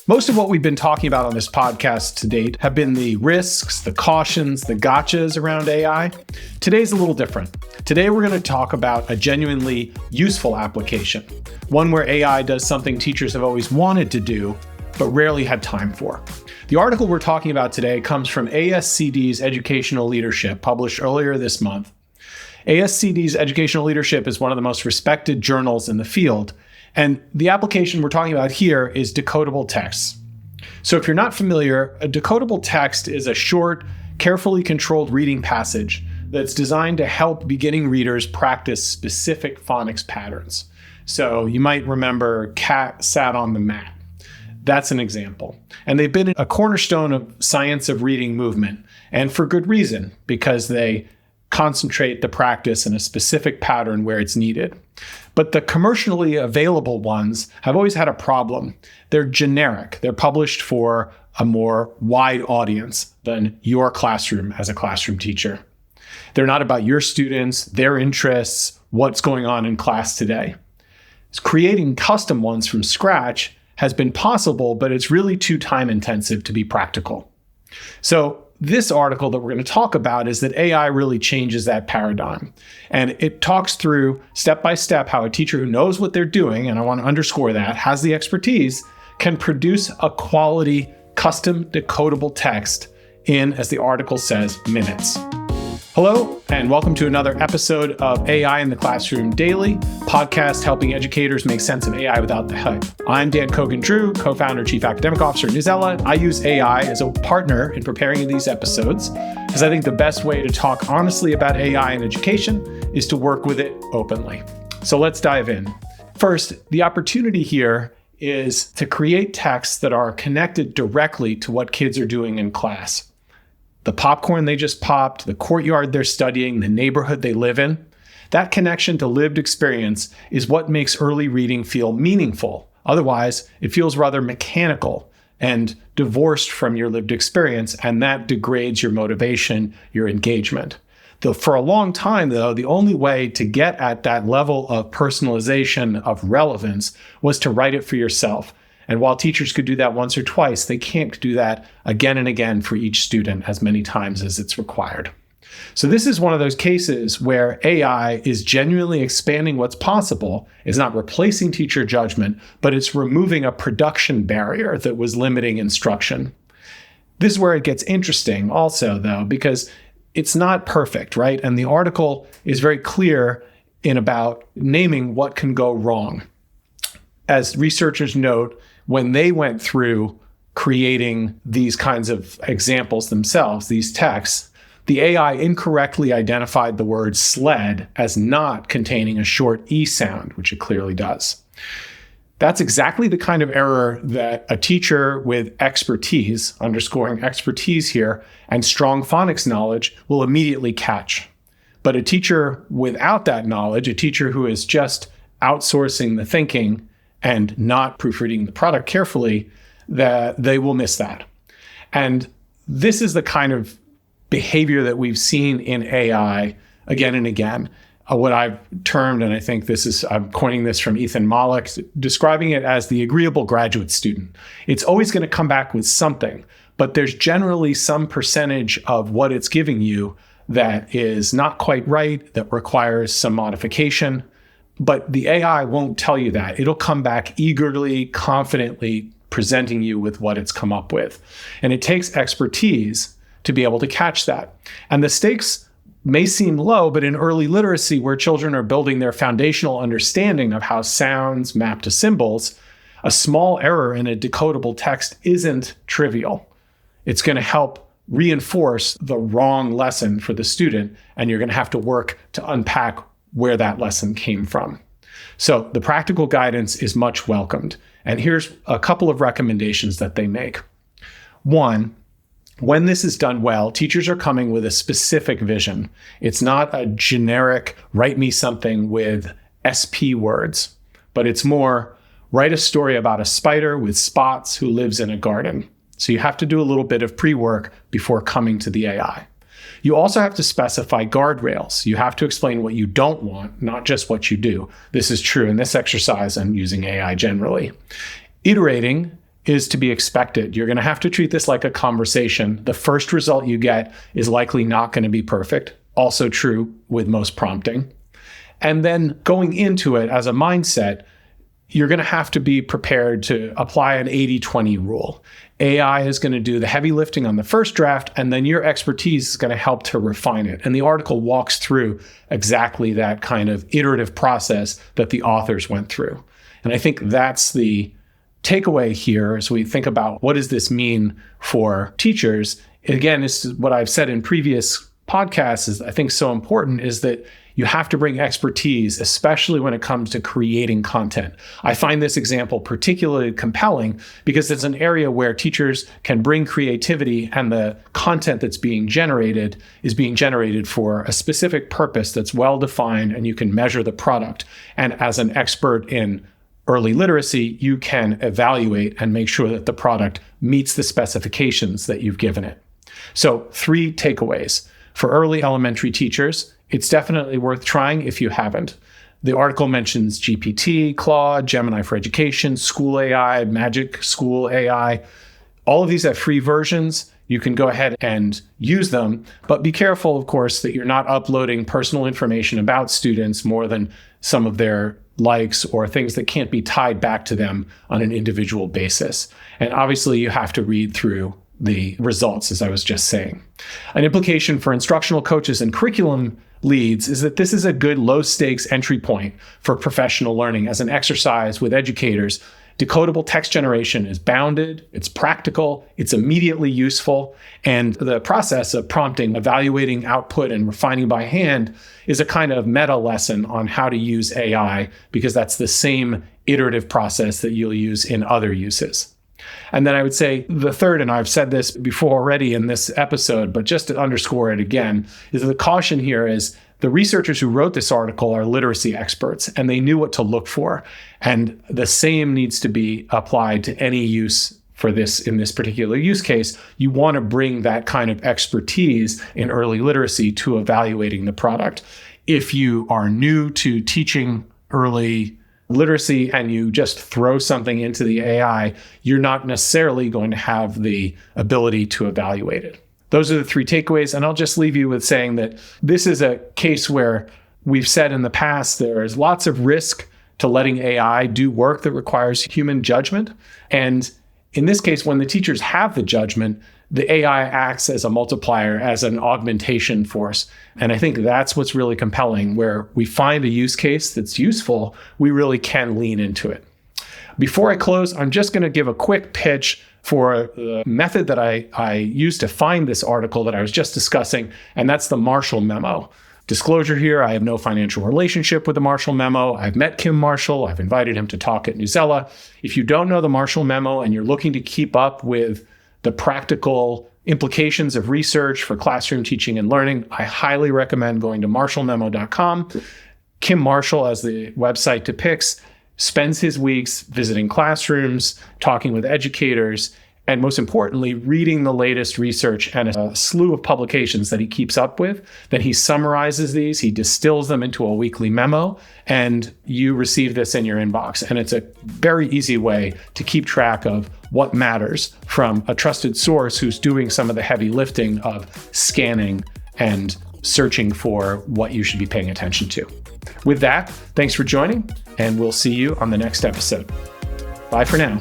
Most of what we've been talking about on this podcast to date have been the risks, the cautions, the gotchas around AI. Today's a little different. Today, we're going to talk about a genuinely useful application, one where AI does something teachers have always wanted to do, but rarely had time for. The article we're talking about today comes from ASCD's Educational Leadership, published earlier this month. ASCD's Educational Leadership is one of the most respected journals in the field, and the application we're talking about here is decodable text. So if you're not familiar, a decodable text is a short, carefully controlled reading passage that's designed to help beginning readers practice specific phonics patterns. So you might remember cat sat on the mat. That's an example. And they've been a cornerstone of science of reading movement, and for good reason, because they concentrate the practice in a specific pattern where it's needed. But the commercially available ones have always had a problem. They're generic. They're published for a more wide audience than your classroom as a classroom teacher. They're not about your students, their interests, what's going on in class today. Creating custom ones from scratch has been possible, but it's really too time intensive to be practical. So this article that we're going to talk about is that AI really changes that paradigm. And it talks through step by step how a teacher who knows what they're doing, and I want to underscore that, has the expertise, can produce a quality custom decodable text in, as the article says, minutes. Hello, and welcome to another episode of AI in the Classroom Daily, podcast helping educators make sense of AI without the hype. I'm Dan Cogan-Drew, co-founder, chief academic officer at Newsella. I use AI as a partner in preparing these episodes, because I think the best way to talk honestly about AI in education is to work with it openly. So let's dive in. First, the opportunity here is to create texts that are connected directly to what kids are doing in class. The popcorn they just popped, the courtyard they're studying, the neighborhood they live in. That connection to lived experience is what makes early reading feel meaningful. Otherwise, it feels rather mechanical and divorced from your lived experience, and that degrades your motivation, your engagement. For a long time, though, the only way to get at that level of personalization, of relevance, was to write it for yourself. And while teachers could do that once or twice, they can't do that again and again for each student as many times as it's required. So this is one of those cases where AI is genuinely expanding what's possible. It's not replacing teacher judgment, but it's removing a production barrier that was limiting instruction. This is where it gets interesting also, though, because it's not perfect, right? And the article is very clear in about naming what can go wrong. As researchers note, when they went through creating these kinds of examples themselves, these texts, the AI incorrectly identified the word sled as not containing a short E sound, which it clearly does. That's exactly the kind of error that a teacher with expertise, underscoring expertise here, and strong phonics knowledge will immediately catch. But a teacher without that knowledge, a teacher who is just outsourcing the thinking and not proofreading the product carefully, that they will miss that. And this is the kind of behavior that we've seen in AI again and again. What I've termed, and I think I'm coining this from Ethan Mollick, describing it as the agreeable graduate student. It's always going to come back with something, but there's generally some percentage of what it's giving you that is not quite right, that requires some modification. But the AI won't tell you that. It'll come back eagerly, confidently presenting you with what it's come up with. And it takes expertise to be able to catch that. And the stakes may seem low, but in early literacy, where children are building their foundational understanding of how sounds map to symbols, a small error in a decodable text isn't trivial. It's going to help reinforce the wrong lesson for the student, and you're going to have to work to unpack where that lesson came from. So the practical guidance is much welcomed. And here's a couple of recommendations that they make. One, when this is done well, teachers are coming with a specific vision. It's not a generic, write me something with SP words, but it's more, write a story about a spider with spots who lives in a garden. So you have to do a little bit of pre-work before coming to the AI. You also have to specify guardrails. You have to explain what you don't want, not just what you do. This is true in this exercise and using AI generally. Iterating is to be expected. You're going to have to treat this like a conversation. The first result you get is likely not going to be perfect. Also true with most prompting. And then going into it as a mindset, you're going to have to be prepared to apply an 80-20 rule. AI is going to do the heavy lifting on the first draft, and then your expertise is going to help to refine it. And the article walks through exactly that kind of iterative process that the authors went through. And I think that's the takeaway here as we think about what does this mean for teachers. Again, this is what I've said in previous podcasts is I think so important is that you have to bring expertise, especially when it comes to creating content. I find this example particularly compelling because it's an area where teachers can bring creativity and the content that's being generated is being generated for a specific purpose that's well-defined and you can measure the product. And as an expert in early literacy, you can evaluate and make sure that the product meets the specifications that you've given it. So 3 takeaways. For early elementary teachers, it's definitely worth trying if you haven't. The article mentions GPT, Claude, Gemini for Education, School AI, Magic School AI. All of these have free versions. You can go ahead and use them, but be careful, of course, that you're not uploading personal information about students more than some of their likes or things that can't be tied back to them on an individual basis. And obviously, you have to read through the results, as I was just saying. An implication for instructional coaches and curriculum leads is that this is a good low-stakes entry point for professional learning as an exercise with educators. Decodable text generation is bounded, it's practical, it's immediately useful, and the process of prompting, evaluating output, and refining by hand is a kind of meta lesson on how to use AI because that's the same iterative process that you'll use in other uses. And then I would say the third, and I've said this before already in this episode, but just to underscore it again, is the caution here is the researchers who wrote this article are literacy experts, and they knew what to look for. And the same needs to be applied to any use for this in this particular use case. You want to bring that kind of expertise in early literacy to evaluating the product. If you are new to teaching early literacy and you just throw something into the AI, you're not necessarily going to have the ability to evaluate it. Those are the 3 takeaways. And I'll just leave you with saying that this is a case where we've said in the past, there is lots of risk to letting AI do work that requires human judgment. And in this case, when the teachers have the judgment, the AI acts as a multiplier, as an augmentation force. And I think that's what's really compelling, where we find a use case that's useful, we really can lean into it. Before I close, I'm just going to give a quick pitch for the method that I used to find this article that I was just discussing, and that's the Marshall Memo. Disclosure here, I have no financial relationship with the Marshall Memo. I've met Kim Marshall. I've invited him to talk at Newsella. If you don't know the Marshall Memo and you're looking to keep up with the practical implications of research for classroom teaching and learning, I highly recommend going to marshallmemo.com. Kim Marshall, as the website depicts, spends his weeks visiting classrooms, talking with educators, and most importantly, reading the latest research and a slew of publications that he keeps up with. Then he summarizes these, he distills them into a weekly memo, and you receive this in your inbox. And it's a very easy way to keep track of what matters from a trusted source who's doing some of the heavy lifting of scanning and searching for what you should be paying attention to. With that, thanks for joining, and we'll see you on the next episode. Bye for now.